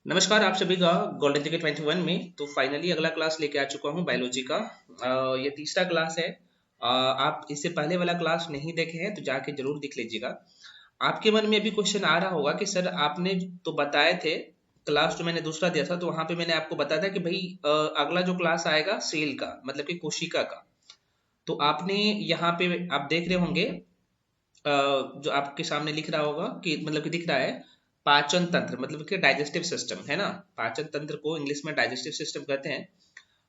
नमस्कार आप सभी का गोल्डन टिकट 21 में तो फाइनली अगला क्लास लेके आ चुका हूँ बायोलॉजी का। ये तीसरा क्लास है। आप इससे पहले वाला क्लास नहीं देखे हैं तो जाके जरूर देख लीजिएगा। आपके मन में अभी क्वेश्चन आ रहा होगा कि सर आपने तो बताए थे, क्लास जो मैंने दूसरा दिया था तो वहां पे मैंने आपको बताया था कि भाई अगला जो क्लास आएगा सेल का मतलब कि कोशिका का। तो आपने यहाँ पे आप देख रहे होंगे, जो आपके सामने लिख रहा होगा कि मतलब कि दिख रहा है पाचन तंत्र मतलब कि डाइजेस्टिव सिस्टम है ना। पाचन तंत्र को इंग्लिश में डाइजेस्टिव सिस्टम कहते हैं।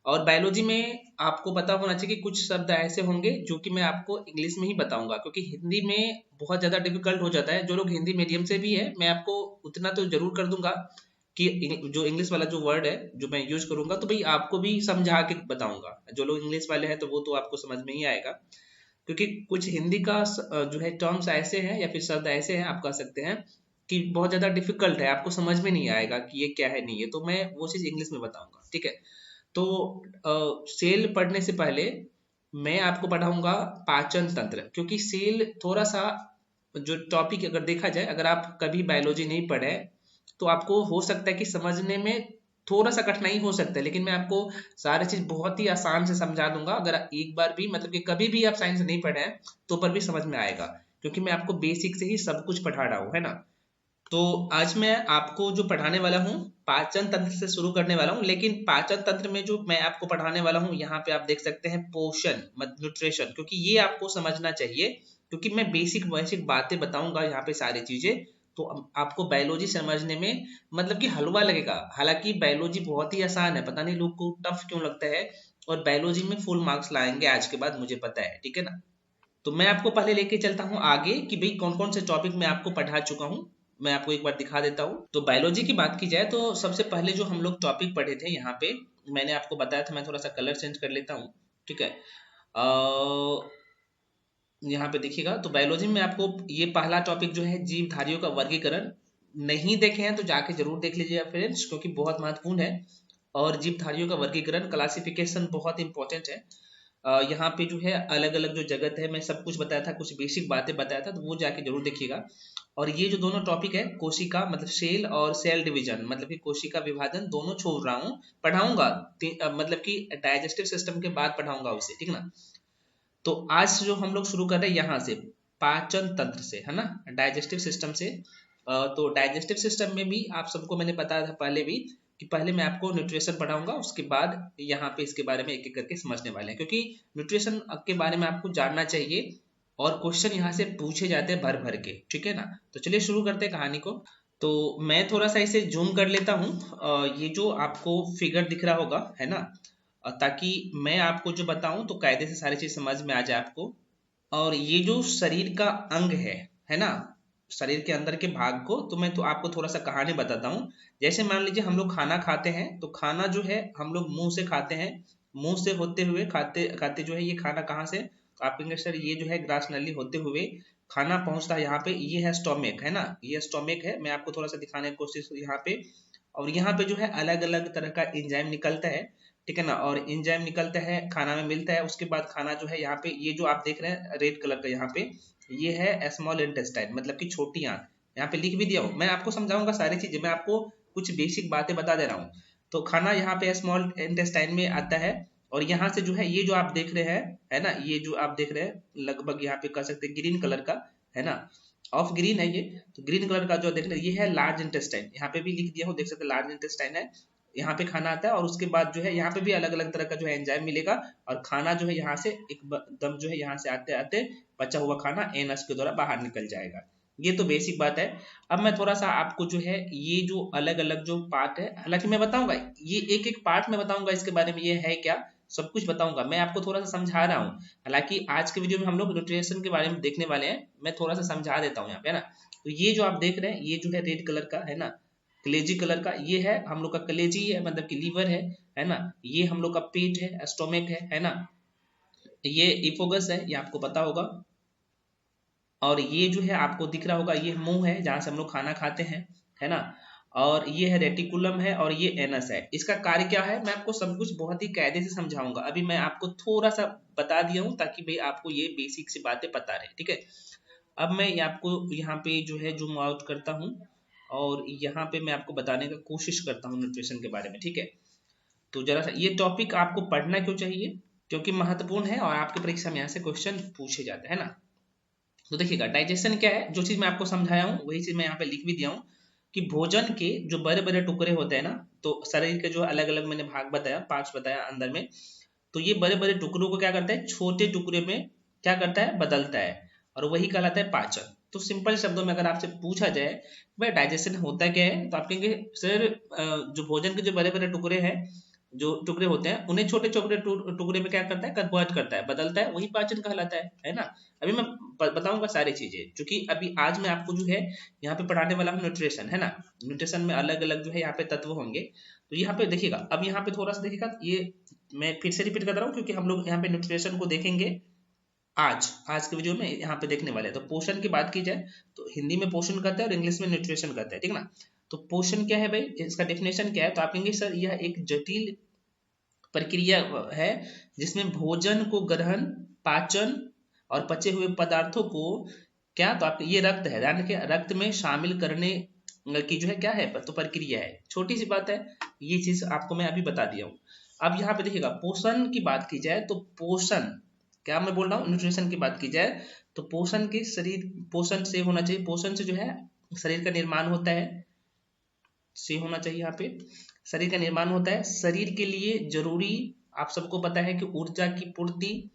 और बायोलॉजी में आपको पता होना चाहिए कि कुछ शब्द ऐसे होंगे जो कि मैं आपको इंग्लिश में ही बताऊंगा, क्योंकि हिंदी में बहुत ज्यादा डिफिकल्ट हो जाता है। जो लोग हिंदी मीडियम से भी है मैं आपको उतना तो जरूर कर दूंगा कि जो इंग्लिश वाला जो वर्ड है जो मैं यूज करूंगा तो भाई आपको भी समझा के बताऊंगा। जो लोग इंग्लिश वाले हैं तो वो तो आपको समझ में ही आएगा, क्योंकि कुछ हिंदी का जो है टर्म्स ऐसे हैं या फिर शब्द ऐसे हैं आप कह सकते हैं कि बहुत ज्यादा डिफिकल्ट है, आपको समझ में नहीं आएगा कि ये क्या है नहीं है, तो मैं वो चीज इंग्लिश में बताऊंगा, ठीक है। तो सेल पढ़ने से पहले मैं आपको पढ़ाऊंगा पाचन तंत्र, क्योंकि सेल थोड़ा सा जो टॉपिक अगर देखा जाए, अगर आप कभी बायोलॉजी नहीं पढ़े तो आपको हो सकता है कि समझने में थोड़ा सा कठिनाई हो सकता है, लेकिन मैं आपको सारी चीज बहुत ही आसान से समझा दूंगा। अगर एक बार भी मतलब कि कभी भी आप साइंस नहीं पढ़े हैं तो पर भी समझ में आएगा, क्योंकि मैं आपको बेसिक से ही सब कुछ पढ़ा रहा हूँ, है ना। तो आज मैं आपको जो पढ़ाने वाला हूँ पाचन तंत्र से शुरू करने वाला हूँ, लेकिन पाचन तंत्र में जो मैं आपको पढ़ाने वाला हूँ यहाँ पे आप देख सकते हैं पोषण मत न्यूट्रिशन, क्योंकि ये आपको समझना चाहिए, क्योंकि मैं बेसिक बेसिक बातें बताऊंगा यहाँ पे सारी चीजें। तो आपको बायोलॉजी समझने में मतलब कि हलवा लगेगा, हालांकि बायोलॉजी बहुत ही आसान है, पता नहीं लोग को टफ क्यों लगता है। और बायोलॉजी में फुल मार्क्स लाएंगे आज के बाद, मुझे पता है, ठीक है ना। तो मैं आपको पहले लेके चलता हूँ आगे कि भाई कौन कौन से टॉपिक मैं आपको पढ़ा चुका हूँ। मैं आपको एक बार दिखा देता हूँ। तो बायोलॉजी की बात की जाए तो सबसे पहले जो हम लोग टॉपिक पढ़े थे यहाँ पे, मैंने आपको बताया था, मैं थोड़ा सा कलर चेंज कर लेता हूँ, ठीक है। यहाँ पे देखिएगा तो बायोलॉजी में आपको ये पहला टॉपिक जो है जीवधारियों का वर्गीकरण, नहीं देखे हैं तो जाके जरूर देख लीजिएगा फ्रेंड्स, क्योंकि बहुत महत्वपूर्ण है। और जीवधारियों का वर्गीकरण क्लासिफिकेशन बहुत इंपॉर्टेंट है। यहाँ पे जो है अलग अलग जो जगत है मैं सब कुछ बताया था, कुछ बेसिक बातें बताया था, तो वो जाके जरूर देखिएगा। और ये जो दोनों टॉपिक है कोशिका मतलब सेल और सेल डिवीजन मतलब कि कोशिका विभाजन, दोनों छोड़ रहा हूँ, पढ़ाऊंगा मतलब कि डाइजेस्टिव सिस्टम के बाद पढ़ाऊंगा उसे, ठीक ना। तो आज जो हम लोग शुरू कर रहे हैं यहाँ से पाचन तंत्र से, है ना, डाइजेस्टिव सिस्टम से। तो डाइजेस्टिव सिस्टम में भी आप सबको मैंने बताया था पहले भी कि पहले मैं आपको न्यूट्रिशन पढ़ाऊंगा, उसके बाद यहाँ पे इसके बारे में एक एक करके समझने वाले हैं, क्योंकि न्यूट्रिशन के बारे में आपको जानना चाहिए और क्वेश्चन यहाँ से पूछे जाते हैं भर भर के, ठीक है ना। तो चलिए शुरू करते हैं कहानी को। तो मैं थोड़ा सा इसे जूम कर लेता हूँ। ये जो आपको फिगर दिख रहा होगा, है ना, ताकि मैं आपको जो बताऊं तो कायदे से सारी चीज समझ में आ जाए आपको। और ये जो शरीर का अंग है ना, शरीर के अंदर के भाग को तो मैं तो आपको थोड़ा सा कहानी बताता हूँ। जैसे मान लीजिए हम लोग खाना खाते हैं तो खाना जो है हम लोग मुंह से खाते हैं, मुंह से होते हुए खाते खाते जो है ये खाना कहाँ से, तो आप कहेंगे सर ये जो है ग्रास नली होते हुए खाना पहुंचता है यहाँ पे, ये है स्टोमिक, है ना, ये स्टोमिक है। मैं आपको थोड़ा सा दिखाने की कोशिश यहाँ पे। और यहाँ पे जो है अलग अलग तरह का एंजाइम निकलता है, ठीक है ना। और एंजाइम निकलता है खाना में मिलता है, उसके बाद खाना जो है यहाँ पे ये जो आप देख रहे हैं रेड कलर का यहाँ पे, ये है स्मॉल इंटेस्टाइन मतलब कि छोटी आंत। यहाँ पे लिख भी दिया हूँ, मैं आपको समझाऊंगा सारी चीजें, मैं आपको कुछ बेसिक बातें बता दे रहा हूँ। तो खाना यहाँ पे स्मॉल इंटेस्टाइन में आता है। और यहाँ से जो है ये जो आप देख रहे हैं, है ना, ये जो आप देख रहे हैं लगभग यहाँ पे कह सकते हैं ग्रीन कलर का, है ना, ऑफ ग्रीन है ये। तो ग्रीन कलर का जो देख रहे हैं ये है लार्ज इंटेस्टाइन, यहाँ पे भी लिख दिया हूँ, देख सकते हैं लार्ज इंटेस्टाइन है। यहाँ पे खाना आता है और उसके बाद जो है यहाँ पे भी अलग अलग तरह का जो है एंजाइम मिलेगा। और खाना जो है यहाँ से एकदम जो है यहाँ से आते आते पचा हुआ खाना एनस के द्वारा बाहर निकल जाएगा। ये तो बेसिक बात है। अब मैं थोड़ा सा आपको जो है ये जो अलग अलग जो पार्ट है, हालांकि मैं बताऊंगा ये एक एक पार्ट में बताऊंगा इसके बारे में, ये है क्या सब कुछ बताऊंगा, मैं आपको थोड़ा सा समझा रहा हूँ। हालांकि आज के वीडियो में हम लोग न्यूट्रिशन के बारे में देखने वाले हैं, मैं थोड़ा सा समझा देता हूँ यहाँ पे, है ना। तो ये जो आप देख रहे हैं ये जो है रेड कलर का, है ना, कलेजी कलर का, ये है हम लोग का कलेजी है मतलब कि लीवर है ना। ये हम लोग का पेट है, स्टोमिक है ना। ये इफोगस है, ये आपको पता होगा। और ये जो है आपको दिख रहा होगा ये मुंह है जहां से हम लोग खाना खाते हैं, है ना। और ये है रेटिकुलम है और ये एनस है। इसका कार्य क्या है मैं आपको सब कुछ बहुत ही कायदे से समझाऊंगा, अभी मैं आपको थोड़ा सा बता दिया हूँ ताकि भाई आपको ये बेसिक सी बातें पता रहे, ठीक है। अब मैं ये आपको यहाँ पे जो है जूम आउट करता हूँ और यहाँ पे मैं आपको बताने का कोशिश करता हूँ न्यूट्रिशन के बारे में, ठीक है। तो जरा सा ये टॉपिक आपको पढ़ना क्यों चाहिए, क्योंकि महत्वपूर्ण है और आपकी परीक्षा में यहाँ से क्वेश्चन पूछे जाते हैं ना। तो देखिएगा डाइजेशन क्या है, जो चीज मैं आपको समझाया हूँ वही चीज मैं यहाँ पे लिख भी दिया हूँ कि भोजन के जो बड़े बड़े टुकड़े होते हैं ना, तो शरीर के जो अलग अलग मैंने भाग बताया, पार्ट्स बताया अंदर में, तो ये बड़े बड़े टुकड़ों को क्या करता है, छोटे टुकड़े में क्या करता है, बदलता है, और वही कहलाता है पाचन। तो सिंपल शब्दों में अगर आपसे पूछा जाए भाई डाइजेशन होता क्या है, तो आप कहेंगे सर जो भोजन के जो बड़े बड़े टुकड़े हैं, जो टुकड़े होते हैं उन्हें छोटे छोटे टुकड़े में क्या करता है, कन्वर्ट करता है, बदलता है, वही पाचन कहलाता है ना। अभी मैं बताऊंगा सारी चीजें, क्योंकि अभी आज मैं आपको जो है यहाँ पे पढ़ाने वाला हूँ न्यूट्रिशन, है ना। न्यूट्रिशन में अलग अलग जो है यहाँ पे तत्व होंगे। तो यहाँ पे देखिएगा, अब यहाँ पे थोड़ा सा देखिएगा, ये मैं फिर से रिपीट कर रहा हूँ क्योंकि हम लोग यहाँ पे न्यूट्रिशन को देखेंगे आज के वीडियो में यहाँ पे देखने वाले हैं। तो पोषण की बात की जाए तो हिंदी में पोषण कहते हैं और इंग्लिश में न्यूट्रिशन कहते हैं, ठीक ना। तो पोषण क्या है भाई, इसका डेफिनेशन क्या है, तो आप कहेंगे सर यह एक जटिल प्रक्रिया है जिसमें भोजन को ग्रहण, पाचन और पचे हुए पदार्थों को क्या, तो आप ये रक्त है, ध्यान रखिए, रक्त में शामिल करने की जो है क्या है, तो प्रक्रिया है। छोटी सी बात है, ये चीज आपको मैं अभी बता दिया हूँ। अब यहाँ पे देखिएगा पोषण की बात की जाए तो पोषण क्या मैं बोल रहा हूँ, न्यूट्रिशन की बात की जाए तो पोषण के शरीर, पोषण से होना चाहिए, पोषण से जो है शरीर का निर्माण होता है, से होना चाहिए यहाँ पे, शरीर का निर्माण होता है, शरीर के लिए जरूरी, आप सबको पता है कि ऊर्जा की पूर्ति,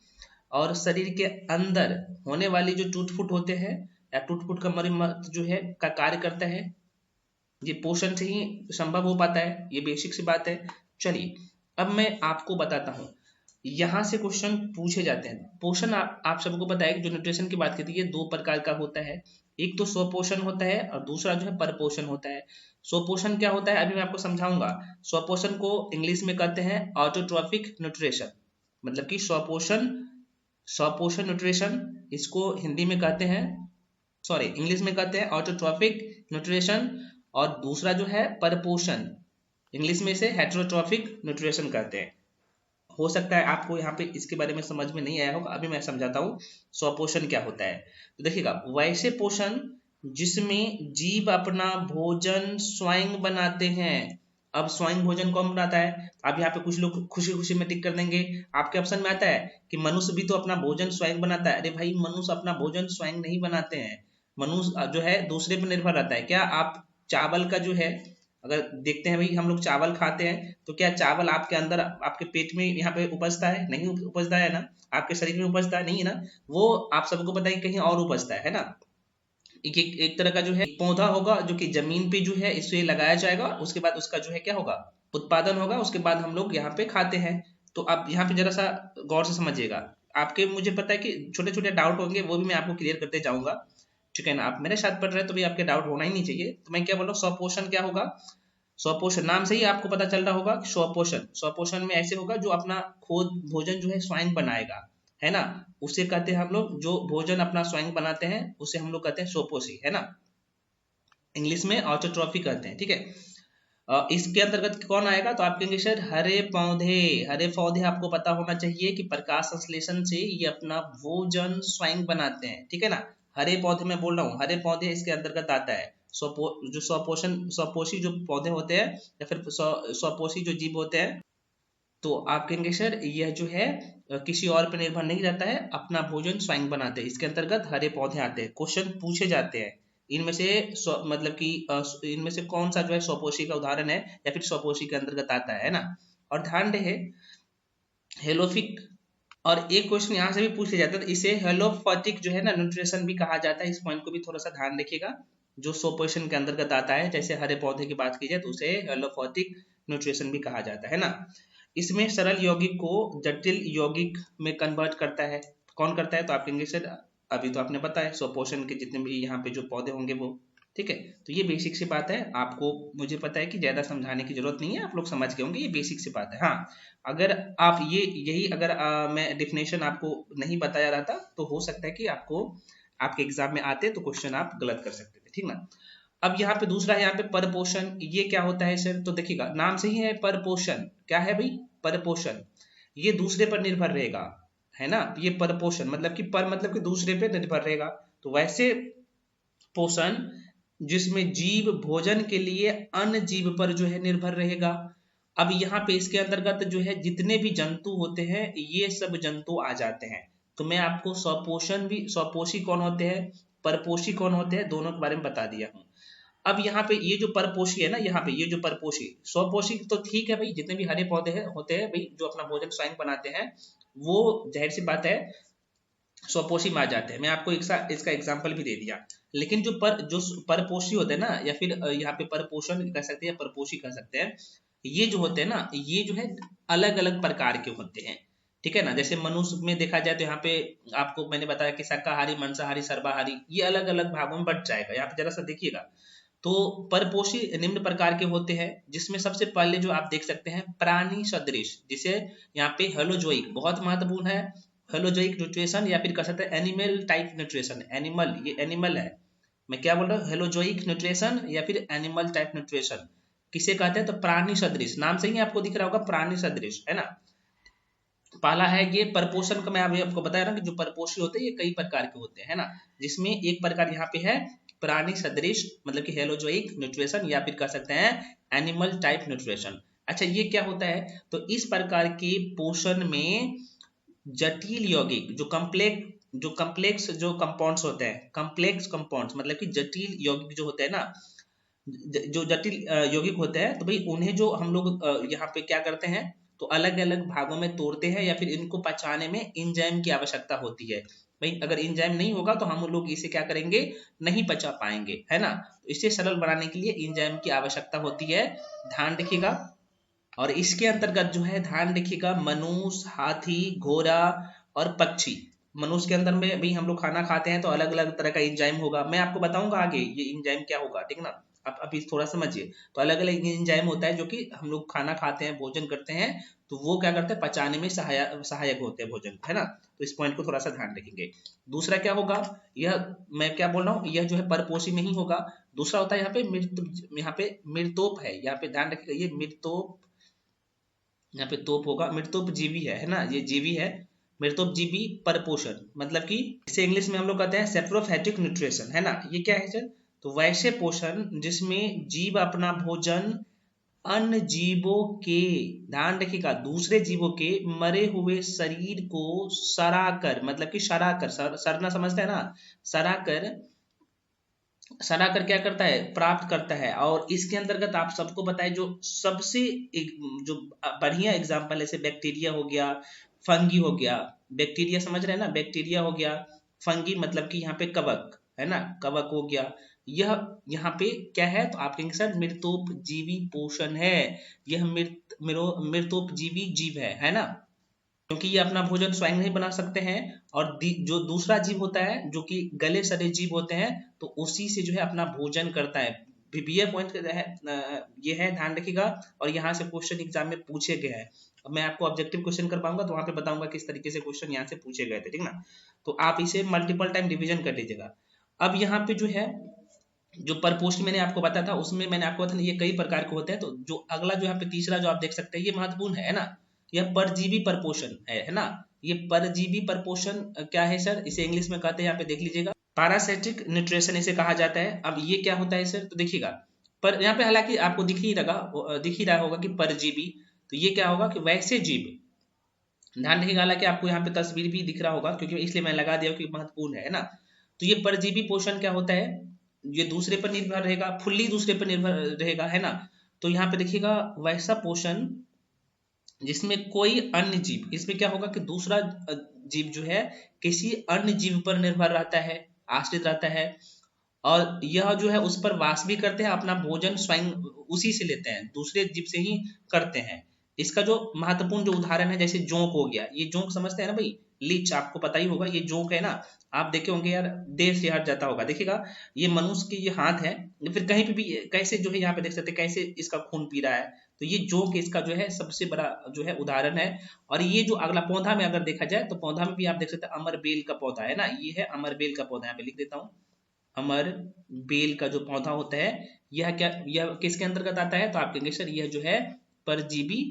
और शरीर के अंदर होने वाली जो टूट फूट होते हैं या टूट फूट का मरम्मत जो है का कार्य करता है, ये पोषण से ही संभव हो पाता है, ये बेसिक सी बात है। चलिए अब मैं आपको बताता हूँ, यहाँ से क्वेश्चन पूछे जाते हैं। पोषण आप सबको पता है कि जो न्यूट्रिशन की बात करती है दो प्रकार का होता है, एक तो स्वपोषण होता है और दूसरा जो है परपोषण होता है। स्वपोषण क्या होता है अभी मैं आपको समझाऊंगा। स्वपोषण को इंग्लिश में कहते हैं ऑटोट्रॉफिक न्यूट्रिशन, मतलब कि स्वपोषण, स्वपोषण न्यूट्रिशन, इसको हिंदी में कहते हैं, सॉरी इंग्लिश में कहते हैं ऑटोट्रॉफिक न्यूट्रिशन, और दूसरा जो है परपोषण, इंग्लिश में इसे हेटेरोट्रॉफिक न्यूट्रिशन कहते हैं। हो सकता है आपको यहाँ पे इसके बारे में समझ में नहीं आया होगा, अभी मैं समझाता हूँ स्वपोषण क्या होता है। तो देखिएगा, वैसे पोषण जिसमें जीव अपना भोजन स्वयं बनाते हैं। अब स्वयं भोजन कौन बनाता है, अब यहाँ पे कुछ लोग खुशी खुशी में टिक कर देंगे, आपके ऑप्शन में आता है कि मनुष्य भी तो अपना भोजन स्वयं बनाता है। अरे भाई मनुष्य अपना भोजन स्वयं नहीं बनाते हैं, मनुष्य जो है दूसरे पर निर्भर रहता है। क्या आप चावल का जो है, अगर देखते हैं भाई हम लोग चावल खाते हैं तो क्या चावल आपके अंदर आपके पेट में यहाँ पे उपजता है, नहीं उपजता है ना, आपके शरीर में उपजता है, नहीं है ना, वो आप सबको पता है कहीं और उपजता है ना। एक तरह का जो है पौधा होगा जो कि जमीन पे जो है इसे लगाया जाएगा, उसके बाद उसका जो है क्या होगा, उत्पादन होगा, उसके बाद हम लोग यहाँ पे खाते हैं। तो आप यहाँ पे जरा सा गौर से समझिएगा, आपके मुझे पता है कि छोटे छोटे डाउट होंगे, वो भी मैं आपको क्लियर करते जाऊंगा, ठीक है ना। आप मेरे साथ पढ़ रहे हैं तो भी आपके डाउट होना ही नहीं चाहिए। तो मैं क्या बोल रहा हूँ, स्वपोषण क्या होगा, स्वपोषण नाम से ही आपको पता चल रहा होगा कि स्वपोषण, स्वपोषण में ऐसे होगा जो अपना खुद भोजन जो है स्वयं बनाएगा, है ना, उसे कहते हैं हम लोग, जो भोजन अपना स्वयं बनाते हैं उसे हम लोग कहते हैं स्वपोषी, है ना, इंग्लिश में ऑटोट्रॉफी कहते हैं, ठीक है। इसके अंतर्गत कौन आएगा, तो आप कहेंगे सर हरे पौधे, हरे पौधे आपको पता होना चाहिए कि प्रकाश संश्लेषण से ये अपना भोजन स्वयं बनाते हैं, ठीक है ना। हरे पौधे मैं बोल रहा हूँ, हरे पौधे इसके अंतर्गत आता है। जो स्वपोषण, स्वपोषी जो पौधे होते हैं या फिर स्वपोषी जो जीव होते हैं, तो आप कहेंगे सर यह जो है किसी और पर निर्भर नहीं रहता है, अपना भोजन स्वयं बनाते हैं, इसके अंतर्गत हरे पौधे आते हैं। क्वेश्चन पूछे जाते हैं इनमें से मतलब कि इनमें से कौन सा जो है स्वपोषी का उदाहरण है या फिर स्वपोषी के अंतर्गत आता है ना। और ध्यान रहे हेलोफिक, और एक क्वेश्चन यहाँ से भी पूछ लिया जाता है, इसे हेलोफोटिक जो है ना न्यूट्रिशन भी कहा जाता है। इस पॉइंट को भी थोड़ा सा ध्यान रखिएगा, जो स्वपोषण के अंतर्गत आता है, जैसे हरे पौधे की बात की जाए तो उसे हेलोफोटिक न्यूट्रिशन भी कहा जाता है ना। इसमें सरल यौगिक को जटिल यौगिक में कन्वर्ट करता है, कौन करता है, तो आप कहेंगे सर अभी तो आपने बताया स्वपोषण के जितने भी यहाँ पे जो पौधे होंगे वो, ठीक है। तो ये बेसिक सी बात है, आपको मुझे पता है कि ज्यादा समझाने की जरूरत नहीं है, आप लोग समझ गए होंगे, ये बेसिक सी बात है। हाँ, अगर आप यही अगर मैं डिफिनेशन आपको नहीं बताया रहा था तो हो सकता है कि आपको आपके एग्जाम में आते तो क्वेश्चन आप गलत कर सकते थे, ठीक ना। अब यहाँ पे दूसरा है, यहाँ पे परपोषण, ये क्या होता है सर, तो देखिएगा नाम से ही है परपोषण, क्या है भाई, परपोषण, ये दूसरे पर निर्भर रहेगा, है ना। ये परपोषण मतलब कि पर मतलब कि दूसरे पे निर्भर रहेगा। तो वैसे पोषण जिसमें जीव भोजन के लिए अन्य जीव पर जो है निर्भर रहेगा। अब यहाँ पे इसके अंतर्गत जो है जितने भी जंतु होते हैं ये सब जंतु आ जाते हैं। तो मैं आपको स्वपोषी कौन होते हैं, परपोषी कौन होते हैं, दोनों के बारे में बता दिया हूँ। अब यहाँ पे ये जो परपोषी है ना, यहाँ पे ये जो परपोषी, स्वपोषी तो ठीक है भाई, जितने भी हरे पौधे हैं होते हैं भाई जो अपना भोजन स्वयं बनाते हैं, वो जाहिर सी बात है स्वपोषी में आ जाते हैं। मैं आपको इसका एग्जाम्पल भी दे दिया। लेकिन जो परपोषी होते हैं ना, या फिर यहाँ पे परपोषण कह सकते हैं, परपोषी कह सकते हैं, ये जो होते हैं ना, ये जो है अलग अलग प्रकार के होते हैं, ठीक है ना। जैसे मनुष्य में देखा जाए तो यहाँ पे आपको मैंने बताया कि शाकाहारी, मांसाहारी, सर्वाहारी, ये अलग अलग भागों में बंट जाएगा। यहाँ पे जरा सा देखिएगा। तो परपोषी निम्न प्रकार के होते हैं, जिसमें सबसे पहले जो आप देख सकते हैं प्राणी सदृश, जिसे यहाँ पे हेलोजोइक बहुत महत्वपूर्ण है। हेलोजोइक न्यूट्रिशन या फिर कह सकते हैं एनिमल टाइप न्यूट्रिशन, एनिमल, ये एनिमल है, मैं क्या बोल रहा हूँ, हेलोजोइक न्यूट्रिशन या फिर एनिमल टाइप न्यूट्रिशन किसे कहते हैं, तो प्राणी सदृश, नाम से ही आपको दिख रहा होगा प्राणी सदृश, है ना। पहला है ये परपोषण का, मैं अभी आपको बताया ना कि जो परपोषी होते हैं ये कई प्रकार के होते हैं, है ना। जिसमें एक प्रकार यहाँ पे है प्राणी सदृश, मतलब कि हेलोजोइक न्यूट्रिशन या फिर कह सकते हैं एनिमल टाइप न्यूट्रिशन। अच्छा, ये क्या होता है, तो इस प्रकार के पोषण में जटिल यौगिक जो कम्प्लेक्स जो कंपाउंड्स होते हैं, कम्प्लेक्स कंपाउंड्स मतलब कि जटिल यौगिक जो होते हैं ना, जो जटिल यौगिक होते हैं, तो भाई उन्हें जो हम लोग यहाँ पे क्या करते हैं, तो अलग अलग भागों में तोड़ते हैं, या फिर इनको पचाने में एंजाइम की आवश्यकता होती है। भाई अगर एंजाइम नहीं होगा तो हम लोग इसे क्या करेंगे, नहीं पचा पाएंगे, है ना। तो इसे सरल बनाने के लिए एंजाइम की आवश्यकता होती है, ध्यान रखिएगा। और इसके अंतर्गत जो है ध्यान रखिएगा, मनुष्य, हाथी, घोड़ा और पक्षी। मनुष्य के अंदर में भी हम लोग खाना खाते हैं तो अलग अलग तरह का एंजाइम होगा, मैं आपको बताऊंगा आगे ये एंजाइम क्या होगा, ठीक ना। आप अभी थोड़ा समझिए। तो अलग अलग एंजाइम होता है जो कि हम लोग खाना खाते हैं, भोजन करते हैं, तो वो क्या करते हैं, पचाने में सहायक होते हैं भोजन, है ना। तो इस पॉइंट को थोड़ा सा ध्यान रखेंगे। दूसरा क्या होगा, यह मैं क्या बोल रहा हूँ, यह जो है परपोषी में ही होगा। दूसरा होता है यहाँ पे मृतोप है, यहाँ पे ध्यान रखिएगा, ये मृतोप, यहाँ पे तोप होगा, मृतोप जीवी है ना, ये जीवी है। मृतोप जीवी परपोषण, मतलब कि इसे इंग्लिश में हम लोग कहते हैं सेप्रोफैटिक न्यूट्रिशन, है ना। ये क्या है सर, तो वैसे पोषण जिसमें जीव अपना भोजन अन्य जीवों के, ध्यान रखिएगा, दूसरे जीवों के मरे हुए शरीर को सड़ाकर, मतलब कि सड़ाकर, सड़ना समझते हैं ना, सड़ाकर, सड़ाकर क्या करता है, प्राप्त करता है। और इसके अंतर्गत आप सबको बताए जो सबसे जो बढ़िया एग्जाम्पल है, बैक्टीरिया हो गया, फंगी हो गया। बैक्टीरिया समझ रहे हैं ना, बैक्टीरिया हो गया, फंगी मतलब कि यहाँ पे कवक, है ना, कवक हो गया। यह यहाँ पे क्या है, तो आप कहेंगे सर मृतोपजीवी पोषण है, यह मृतोपजीवी जीव है ना, क्योंकि ये अपना भोजन स्वयं नहीं बना सकते हैं। और जो दूसरा जीव होता है जो कि गले सड़े जीव होते हैं, तो उसी से जो है अपना भोजन करता है। ये पॉइंट है, ये है, ध्यान रखिएगा। और यहाँ से क्वेश्चन एग्जाम में पूछे गए हैं। अब मैं आपको ऑब्जेक्टिव क्वेश्चन कर पाऊंगा तो वहां पे बताऊंगा किस तरीके से क्वेश्चन यहाँ से पूछे गए थे, ठीक ना। तो आप इसे मल्टीपल टाइम रिविजन कर लीजिएगा। अब यहाँ पे जो है, जो परपोषी मैंने आपको बताया था, उसमें मैंने आपको बताया ये कई प्रकार के होते हैं। तो जो अगला जो यहाँ पे तीसरा जो आप देख सकते हैं, ये महत्वपूर्ण है ना, यह परजीवी परपोषण है ना। ये परजीवी परपोषण क्या है सर, इसे इंग्लिश में कहते हैं, यहाँ पे देख लीजिएगा, पैरासिटिक न्यूट्रिशन इसे कहा जाता है। अब ये क्या होता है सर, तो देखिएगा, पर यहाँ पे हालांकि आपको दिख ही रहा होगा कि परजीवी, तो ये क्या होगा कि वैसे जीव, ध्यान रखिएगा, हालांकि आपको यहाँ पे तस्वीर भी दिख रहा होगा, क्योंकि इसलिए मैं लगा दिया कि महत्वपूर्ण है ना। तो ये परजीवी पोषण क्या होता है, ये दूसरे पर निर्भर रहेगा, फुल्ली दूसरे पर निर्भर रहेगा, है ना। तो यहाँ पे देखिएगा, वैसा पोषण जिसमें कोई अन्य जीव, इसमें क्या होगा कि दूसरा जीव जो है किसी अन्य जीव पर निर्भर रहता है, आश्रित रहता है, और यह जो है उस पर वास भी करते हैं, अपना भोजन स्वयं उसी से लेते हैं, दूसरे जीव से ही करते हैं। इसका जो महत्वपूर्ण जो उदाहरण है, जैसे जोंक हो गया, ये जोंक समझते हैं ना भाई, लीच आपको पता ही होगा, ये जोंक है ना। आप देखे होंगे यार, देर से हट जाता होगा, देखिएगा, ये मनुष्य के ये हाथ है, फिर कहीं पे भी कैसे जो है यहाँ पे देख सकते हैं कैसे इसका खून पी रहा है। तो ये जोंक इसका जो है सबसे बड़ा जो है उदाहरण है। और ये जो अगला पौधा में अगर देखा जाए, तो पौधा में भी आप देख सकते हैं, अमर बेल का पौधा है ना, ये है अमर बेल का पौधा, यहाँ पे लिख देता हूँ, अमर बेल का जो पौधा होता है, यह किसके अंतर्गत आता है, तो आप कहेंगे सर यह जो है परजीवी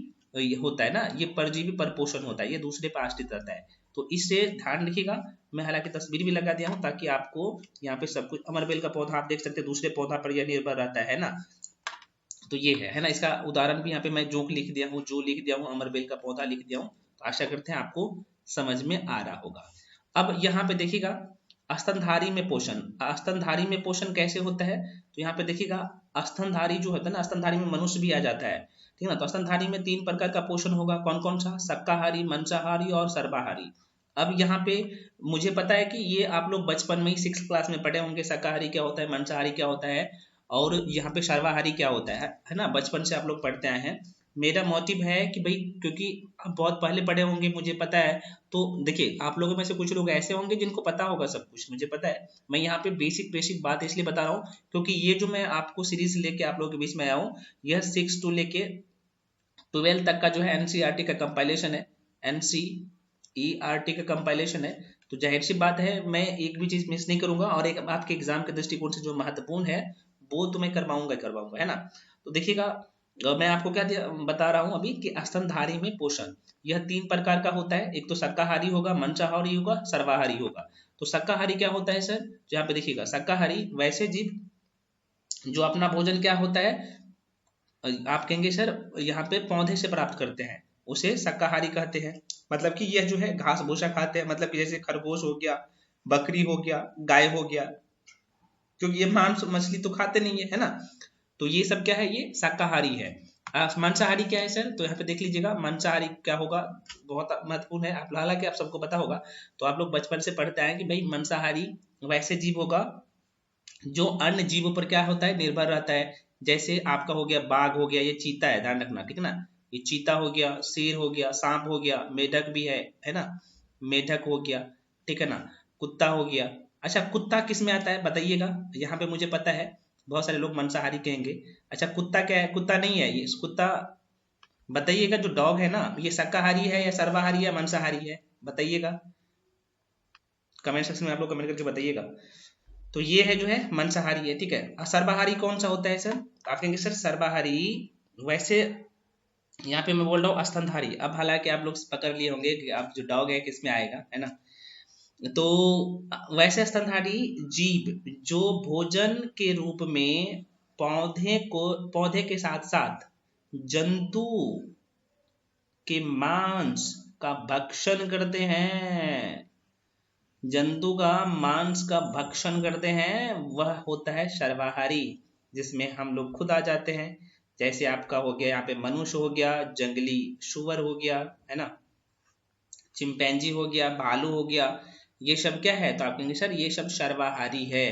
होता है ना, ये परजीवी परपोषण होता है, ये दूसरे पर आश्रित रहता है। तो इससे ध्यान रखिएगा, मैं हालांकि तस्वीर भी लगा दिया हूँ ताकि आपको यहाँ पे सब कुछ, अमरबेल का पौधा आप देख सकते हैं दूसरे पौधा पर यह निर्भर रहता है ना। तो ये है ना, इसका उदाहरण भी यहाँ पे मैं जोक लिख दिया हूँ, जो लिख दिया हूँ, अमरबेल का पौधा लिख दिया हूँ। तो आशा करते हैं आपको समझ में आ रहा होगा। अब यहाँ पे देखिएगा स्तनधारी में पोषण, स्तनधारी में पोषण कैसे होता है, तो यहाँ पे देखिएगा स्तनधारी जो होता है ना, स्तनधारी में मनुष्य भी आ जाता है, ठीक है ना। तो स्तनधारी में 3 प्रकार का पोषण होगा, कौन कौन सा, शाकाहारी, मांसाहारी और सर्वाहारी। अब यहाँ पे मुझे पता है कि ये आप लोग बचपन में ही 6th क्लास में पढ़े होंगे, शाकाहारी क्या होता है, मांसाहारी क्या होता है और यहाँ पे सर्वाहारी क्या होता है ना, बचपन से आप लोग पढ़ते आए हैं। मेरा मोटिव है कि भाई, क्योंकि आप बहुत पहले पढ़े होंगे मुझे पता है, तो देखिए आप लोगों में से कुछ लोग ऐसे होंगे जिनको पता होगा सब कुछ, मुझे पता है। मैं यहाँ पे बेसिक बेसिक बात इसलिए बता रहा हूँ क्योंकि ये जो मैं आपको सीरीज लेके आप लोगों के बीच में आया हूँ, यह 6 to लेके 12 तक का जो है एनसीईआरटी का कंपाइलेशन है, एनसीईआरटी का कंपाइलेशन है। तो जाहिर सी बात है मैं एक भी चीज मिस नहीं करूंगा, और एक आपके एग्जाम के दृष्टिकोण से जो महत्वपूर्ण है वो तो मैं करवाऊंगा, है ना। तो देखिएगा मैं आपको क्या बता रहा हूँ अभी कि स्तनधारी में पोषण यह 3 प्रकार का होता है, एक तो शाकाहारी होगा, मांसाहारी होगा, सर्वाहारी होगा। तो शाकाहारी क्या होता है सर, यहाँ पे देखिएगा शाकाहारी वैसे जीव जो अपना भोजन क्या होता है, आप कहेंगे सर यहाँ पे पौधे से प्राप्त करते हैं, उसे शाकाहारी कहते हैं। मतलब कि यह जो है घास भूसा खाते हैं, मतलब कि जैसे खरगोश हो गया, बकरी हो गया, गाय हो गया, क्योंकि ये मांस मछली तो खाते नहीं है ना। तो ये सब क्या है, ये शाकाहारी है। मांसाहारी क्या है सर, तो यहाँ पे देख लीजिएगा मांसाहारी क्या होगा, बहुत महत्वपूर्ण है, आप हालांकि आप सबको पता होगा। तो आप लोग बचपन से पढ़ते आए कि भाई मांसाहारी वैसे जीव होगा जो अन्य जीवों पर क्या होता है, निर्भर रहता है। जैसे आपका हो गया बाघ हो गया, ये चीता है, ध्यान रखना, ठीक है ना। ये चीता हो गया, शेर हो गया, सांप हो गया, मेढक भी है ना, मेढक हो गया, ठीक है ना, कुत्ता हो गया। अच्छा कुत्ता किस में आता है बताइएगा, यहाँ पे मुझे पता है बहुत सारे लोग मांसाहारी कहेंगे। अच्छा कुत्ता क्या है, कुत्ता नहीं है ये, कुत्ता बताइएगा जो डॉग है ना, ये शाकाहारी है या सर्वाहारी है, मांसाहारी है, बताइएगा कमेंट सेक्शन में आप लोग कमेंट करके बताइएगा। तो ये है जो है मांसाहारी है, ठीक है। सर्वाहारी कौन सा होता है सर, आप कहेंगे सर सर्वाहारी वैसे, यहाँ पे मैं बोल रहा हूँ स्तनधारी। अब हालांकि आप लोग पकड़ लिए होंगे कि आप जो डॉग है किस में आएगा, है ना। तो वैसे स्तनधारी जीव जो भोजन के रूप में पौधे के साथ साथ जंतु के मांस का भक्षण करते हैं, जंतु का मांस का भक्षण करते हैं, वह होता है सर्वाहारी, जिसमें हम लोग खुद आ जाते हैं। जैसे आपका हो गया यहाँ पे मनुष्य हो गया, जंगली सुअर हो गया, है ना, चिंपैंजी हो गया, भालू हो गया, ये सब क्या है, तो आप कहेंगे सर ये सब सर्वाहारी है।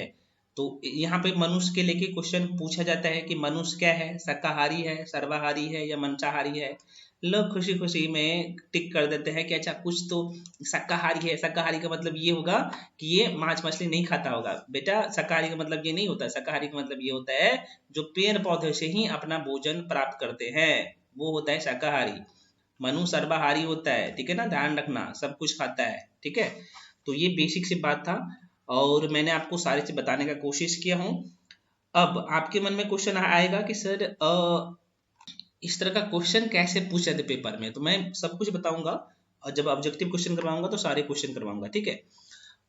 तो यहाँ पे मनुष्य के लेके क्वेश्चन पूछा जाता है कि मनुष्य क्या है, शाकाहारी है, सर्वाहारी है या मांसाहारी है। लोग खुशी खुशी में टिक कर देते हैं कि अच्छा कुछ तो शाकाहारी है। शाकाहारी का मतलब ये होगा कि ये मांस मछली नहीं खाता होगा। बेटा शाकाहारी का मतलब ये नहीं होता, शाकाहारी का मतलब ये होता है जो पेड़ पौधे से ही अपना भोजन प्राप्त करते हैं, वो होता है शाकाहारी। मनु सर्वाहारी होता है, ठीक है ना, ध्यान रखना, सब कुछ खाता है, ठीक है। तो ये बेसिक सी बात था और मैंने आपको सारी चीज बताने का कोशिश किया हूँ। अब आपके मन में क्वेश्चन आएगा कि सर इस तरह का क्वेश्चन कैसे पूछे थे पेपर में, तो मैं सब कुछ बताऊंगा और जब ऑब्जेक्टिव क्वेश्चन करवाऊंगा तो सारे क्वेश्चन करवाऊंगा, ठीक है।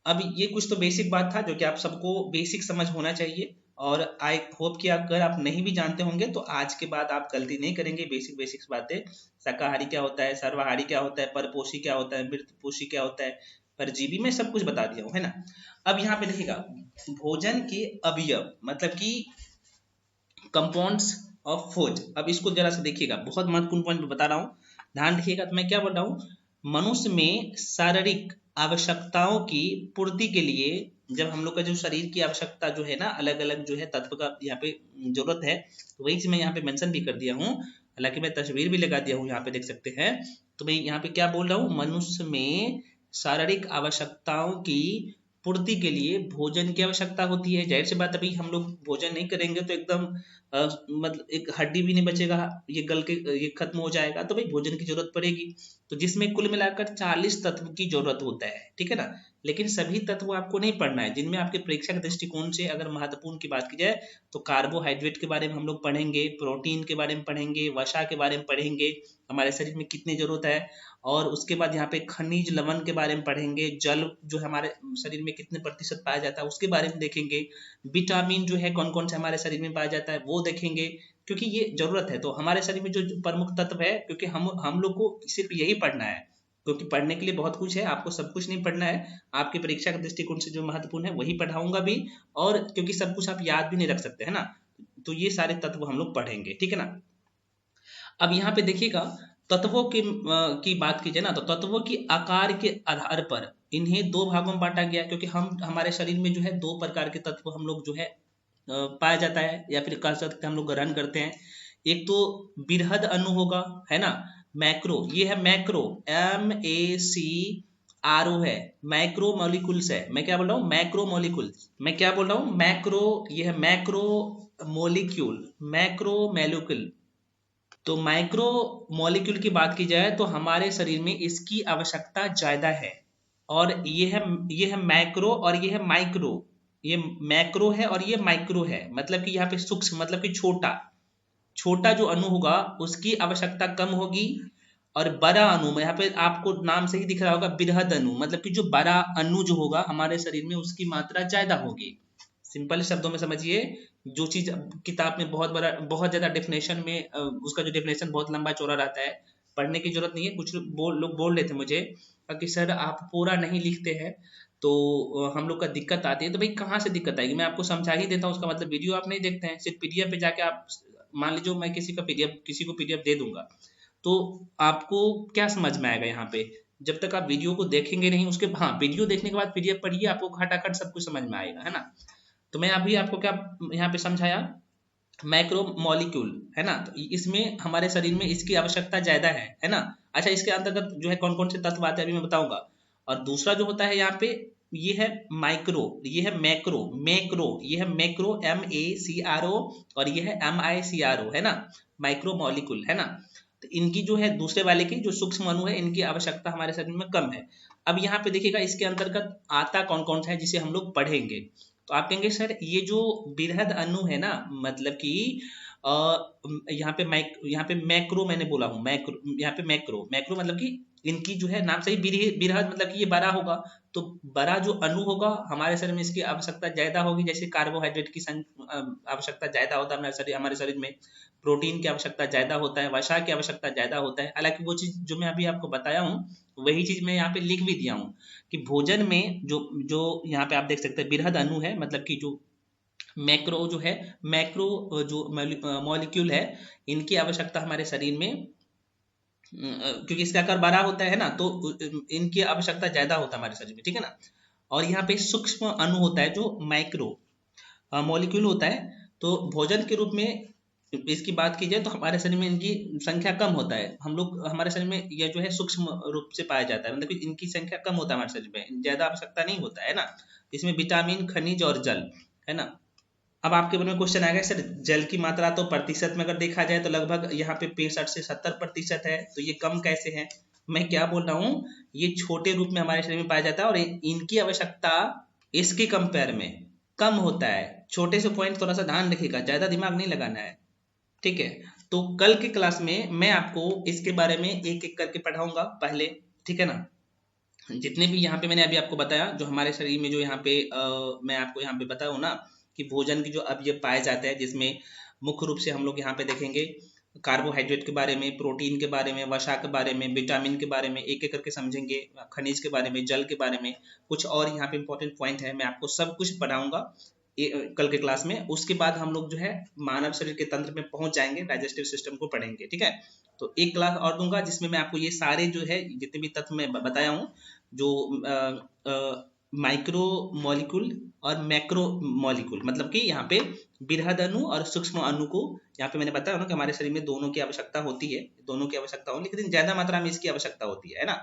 अब ये कुछ तो बेसिक बात था जो कि आप सबको बेसिक समझ होना चाहिए, और आई होप कि अगर आप नहीं भी जानते होंगे तो आज के बाद आप गलती नहीं करेंगे। बेसिक बेसिक बातें, शाकाहारी क्या होता है, सर्वाहारी क्या होता है, परपोषी क्या होता है, मृतपोषी क्या होता है, परजीवी, में सब कुछ बता दिया हूँ, है ना। अब यहाँ पे देखिएगा भोजन के अवयव मतलब कि कंपाउंड्स ऑफ फूड। अब इसको जरा से देखिएगा, बहुत महत्वपूर्ण पॉइंट बता रहा हूँ, ध्यान रखिएगा। तो मैं क्या बोल रहा हूँ, मनुष्य में शारीरिक आवश्यकताओं की पूर्ति के लिए, जब हम लोग का जो शरीर की आवश्यकता जो है ना, अलग अलग जो है तत्व का यहाँ पे जरूरत है, तो वही चीज मैं यहाँ पे मेंशन भी कर दिया हूँ, हालांकि मैं तस्वीर भी लगा दिया हूँ, यहाँ पे देख सकते हैं। तो मैं यहाँ पे क्या बोल रहा हूँ, मनुष्य में शारीरिक आवश्यकताओं की पूर्ति के लिए भोजन की आवश्यकता होती है। जाहिर सी बात, अभी हम लोग भोजन नहीं करेंगे तो एकदम मतलब एक हड्डी भी नहीं बचेगा, ये गल के ये खत्म हो जाएगा, तो भाई भोजन की जरूरत पड़ेगी। तो जिसमें कुल मिलाकर 40 तत्व की जरूरत होता है, ठीक है ना। लेकिन सभी तत्व आपको नहीं पढ़ना है। जिनमें आपके परीक्षा के दृष्टिकोण से अगर महत्वपूर्ण की बात की जाए तो कार्बोहाइड्रेट के बारे में हम लोग पढ़ेंगे, प्रोटीन के बारे में पढ़ेंगे, वसा के बारे में पढ़ेंगे, हमारे शरीर में कितनी जरूरत है, और उसके बाद यहाँ पे खनिज लवण के बारे में पढ़ेंगे, जल जो है हमारे शरीर में कितने प्रतिशत पाया जाता है उसके बारे में देखेंगे, विटामिन जो है कौन कौन से हमारे शरीर में पाया जाता है वो देखेंगे, क्योंकि ये जरूरत है। तो हमारे शरीर में जो प्रमुख तत्व है, क्योंकि हम लोग को सिर्फ यही पढ़ना है, क्योंकि पढ़ने के लिए बहुत कुछ है, आपको सब कुछ नहीं पढ़ना है, आपकी परीक्षा के दृष्टिकोण से जो महत्वपूर्ण है वही पढ़ाऊंगा भी, और क्योंकि सब कुछ आप याद भी नहीं रख सकते है ना, तो ये सारे तत्व हम लोग पढ़ेंगे, ठीक है ना। अब यहाँ पे देखिएगा, तत्वों की बात कीजिए ना, तो तत्वों की आकार के आधार पर इन्हें दो भागों में बांटा गया, क्योंकि हमारे शरीर में जो है दो प्रकार के तत्व हम लोग जो है पाया जाता है, या फिर कह सकते हैं हम लोग ग्रहण करते हैं। एक तो बृहद अणु होगा, है ना, मैक्रो, ये है मैक्रो, MACRO है, मैक्रो मॉलिक्यूल्स है। मैं क्या बोल रहा हूँ, मैक्रो मॉलिक्यूल्स, मैं क्या बोल रहा हूँ, मैक्रो, ये है मैक्रो मॉलिक्यूल, मैक्रो मॉलिक्यूल। तो माइक्रो मॉलिक्यूल की बात की जाए तो हमारे शरीर में इसकी आवश्यकता ज्यादा है, और ये है मैक्रो और ये है माइक्रो, ये मैक्रो है और ये माइक्रो है, मतलब कि यहाँ पे सूक्ष्म मतलब कि छोटा छोटा जो अणु होगा उसकी आवश्यकता कम होगी, और बड़ा अणु में यहाँ पे आपको नाम से ही दिख रहा होगा बृहद अणु, मतलब कि जो बड़ा अणु जो होगा हमारे शरीर में उसकी मात्रा ज्यादा होगी। सिंपल शब्दों में समझिए, जो चीज किताब में बहुत ज्यादा डेफिनेशन में उसका जो डेफिनेशन बहुत लंबा चौड़ा रहता है, पढ़ने की जरूरत नहीं है। कुछ लोग बोल रहे थे मुझे कि सर आप पूरा नहीं लिखते हैं तो हम लोग का दिक्कत आती है। तो भाई कहाँ से दिक्कत आएगी, मैं आपको समझा ही देता हूँ। उसका मतलब वीडियो आप नहीं देखते हैं, सिर्फ पीडीएफ पे जाके आप मान लीजिए मैं किसी को पीडीएफ दे दूंगा, तो आपको क्या समझ में आएगा यहाँ पे, जब तक आप वीडियो को देखेंगे नहीं। उसके हाँ, वीडियो देखने के बाद पीडीएफ पढ़िए, आपको खटाखट सब कुछ समझ में आएगा, है ना। तो मैं अभी आपको क्या यहाँ पे समझाया, मैक्रो मॉलिक्यूल, है ना, तो इसमें हमारे शरीर में इसकी आवश्यकता ज्यादा है ना। अच्छा, इसके अंतर्गत जो है कौन कौन से तत्व आते हैं अभी मैं बताऊंगा। और दूसरा जो होता है यहाँ पे, ये है माइक्रो, ये है मैक्रो, ये है मैक्रो MACRO, और ये है MICRO, है ना, माइक्रो मॉलिक्यूल, है ना। तो इनकी जो है दूसरे वाले की जो सूक्ष्म अणु है इनकी आवश्यकता हमारे शरीर में कम है। अब यहाँ पे देखिएगा इसके अंतर्गत आता कौन कौन सा है जिसे हम लोग पढ़ेंगे। तो आप कहेंगे सर ये जो बृहद अणु है ना, मतलब कि यहाँ पे मैक्रो मैंने बोला हूँ, मैक्रो यहाँ पे मैक्रो मतलब कि इनकी जो है नाम से ही बृहद मतलब कि ये बड़ा होगा। तो बड़ा जो अणु होगा हमारे शरीर में इसकी आवश्यकता ज्यादा होगी, जैसे कार्बोहाइड्रेट की आवश्यकता ज्यादा होता है हमारे शरीर में, प्रोटीन की आवश्यकता ज्यादा होता है, वसा की आवश्यकता ज्यादा होता है। हालांकि वो चीज जो मैं अभी आपको बताया हूँ वही चीज मैं यहाँ पे लिख भी दिया हूँ कि भोजन में जो जो यहाँ पे आप देख सकते हैं बृहद अणु है, मतलब कि जो मैक्रो जो है, मैक्रो जो मॉलिक्यूल है, इनकी आवश्यकता हमारे शरीर में क्योंकि इसका आकार बड़ा होता है ना, तो इनकी आवश्यकता ज्यादा होता है हमारे शरीर में, ठीक है ना। और यहाँ पे सूक्ष्म अणु होता है जो माइक्रो मॉलिक्यूल होता है। तो भोजन के रूप में इसकी बात की जाए तो हमारे शरीर में इनकी संख्या कम होता है। हमारे शरीर में यह जो है सूक्ष्म रूप से पाया जाता है, मतलब कि इनकी संख्या कम होता है हमारे शरीर में, ज्यादा आवश्यकता नहीं होता है ना। इसमें विटामिन, खनिज और जल, है ना। अब आपके मन में क्वेश्चन आएगा सर जल की मात्रा तो प्रतिशत में अगर देखा जाए तो लगभग यहाँ पे 65 से 70% है, तो ये कम कैसे है। मैं क्या बोल रहा हूँ, ये छोटे रूप में हमारे शरीर में पाया जाता है और इनकी आवश्यकता इसके कंपेयर में कम होता है। छोटे से पॉइंट थोड़ा सा ध्यान रखिएगा, ज्यादा दिमाग नहीं लगाना है, ठीक है। तो कल की क्लास में मैं आपको इसके बारे में एक एक करके पढ़ाऊंगा पहले, ठीक है ना। जितने भी यहाँ पे मैंने अभी आपको बताया जो हमारे शरीर में जो यहाँ पे मैं आपको यहाँ पे बताऊँ ना कि भोजन की जो अब ये पाए जाते हैं, जिसमें मुख्य रूप से हम लोग यहाँ पे देखेंगे कार्बोहाइड्रेट के बारे में, प्रोटीन के बारे में, वसा के बारे में, विटामिन के बारे में, एक एक करके समझेंगे, खनिज के बारे में, जल के बारे में, कुछ और यहाँ पे इंपॉर्टेंट पॉइंट है, मैं आपको सब कुछ पढ़ाऊंगा कल के क्लास में। उसके बाद हम लोग जो है मानव शरीर के तंत्र में पहुंच जाएंगे, डाइजेस्टिव सिस्टम को पढ़ेंगे, ठीक है। तो एक क्लास और दूंगा जिसमें मैं आपको ये सारे जो है जितने भी तत्व मैं बताया हूँ, जो माइक्रो मॉलिक्यूल और मैक्रो मॉलिक्यूल, मतलब कि यहाँ पे बृहद अणु और सूक्ष्म अणु को यहाँ पे मैंने बताया ना कि हमारे शरीर में दोनों की आवश्यकता होती है, दोनों की आवश्यकता हो, लेकिन ज्यादा मात्रा में इसकी आवश्यकता होती है ना,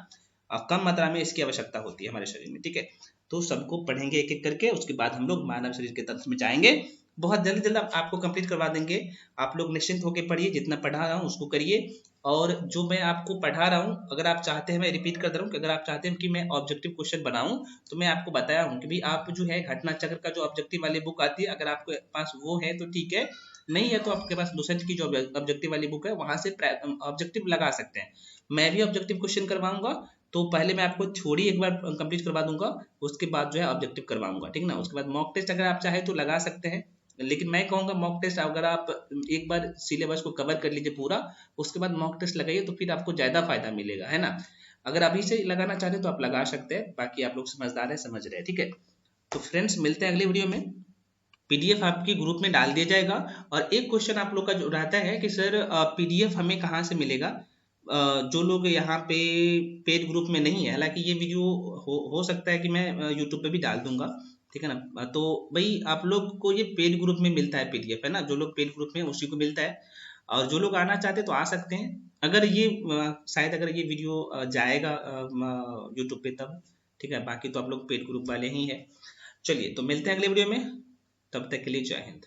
और कम मात्रा में इसकी आवश्यकता होती है हमारे शरीर में, ठीक है। तो सबको पढ़ेंगे एक एक करके, उसके बाद हम लोग मानव शरीर के तंत्र में जाएंगे बहुत जल्दी जल्द आपको कंप्लीट करवा देंगे। आप लोग निश्चिंत होकर पढ़िए, जितना पढ़ा रहा हूँ उसको करिए। और जो मैं आपको पढ़ा रहा हूँ, अगर आप चाहते हैं, मैं रिपीट कर दे रहा हूँ कि अगर आप चाहते हैं कि मैं ऑब्जेक्टिव क्वेश्चन बनाऊं, तो मैं आपको बताया हूँ कि भाई आप जो है घटना चक्र का जो ऑब्जेक्टिव वाली बुक आती है, अगर आपके पास वो है तो ठीक है, नहीं है तो आपके पास लुसेंट की जो ऑब्जेक्टिव वाली बुक है वहां से ऑब्जेक्टिव लगा सकते हैं। मैं भी ऑब्जेक्टिव क्वेश्चन करवाऊंगा, तो पहले मैं आपको थ्योरी एक बार कंप्लीट करवा दूंगा, उसके बाद जो है ऑब्जेक्टिव करवाऊंगा, ठीक ना। उसके बाद मॉक टेस्ट अगर आप चाहे तो लगा सकते हैं, लेकिन मैं कहूँगा मॉक टेस्ट अगर आप एक बार सिलेबस को कवर कर लीजिए पूरा, उसके बाद मॉक टेस्ट लगाइए तो फिर आपको ज़्यादा फायदा मिलेगा, है ना। अगर अभी से लगाना चाहते हैं तो आप लगा सकते हैं, बाकी आप लोग समझदार है, समझ रहे हैं, ठीक है। तो फ्रेंड्स मिलते हैं अगले वीडियो में। पीडीएफ आपके ग्रुप में डाल दिया जाएगा। और एक क्वेश्चन आप लोग का जो रहता है कि सर पीडीएफ हमें कहाँ से मिलेगा, जो लोग यहाँ पे पेड ग्रुप में नहीं है, हालांकि ये वीडियो हो सकता है कि मैं यूट्यूब पे भी डाल दूंगा, ठीक है ना। तो भाई आप लोग को ये पेड ग्रुप में मिलता है पीडीएफ, है ना, जो लोग पेड ग्रुप में उसी को मिलता है। और जो लोग आना चाहते हैं तो आ सकते हैं, अगर ये शायद अगर ये वीडियो जाएगा यूट्यूब पे तब, ठीक है। बाकी तो आप लोग पेड ग्रुप वाले ही हैं। चलिए तो मिलते हैं अगले वीडियो में, तब तक के लिए जय हिंद।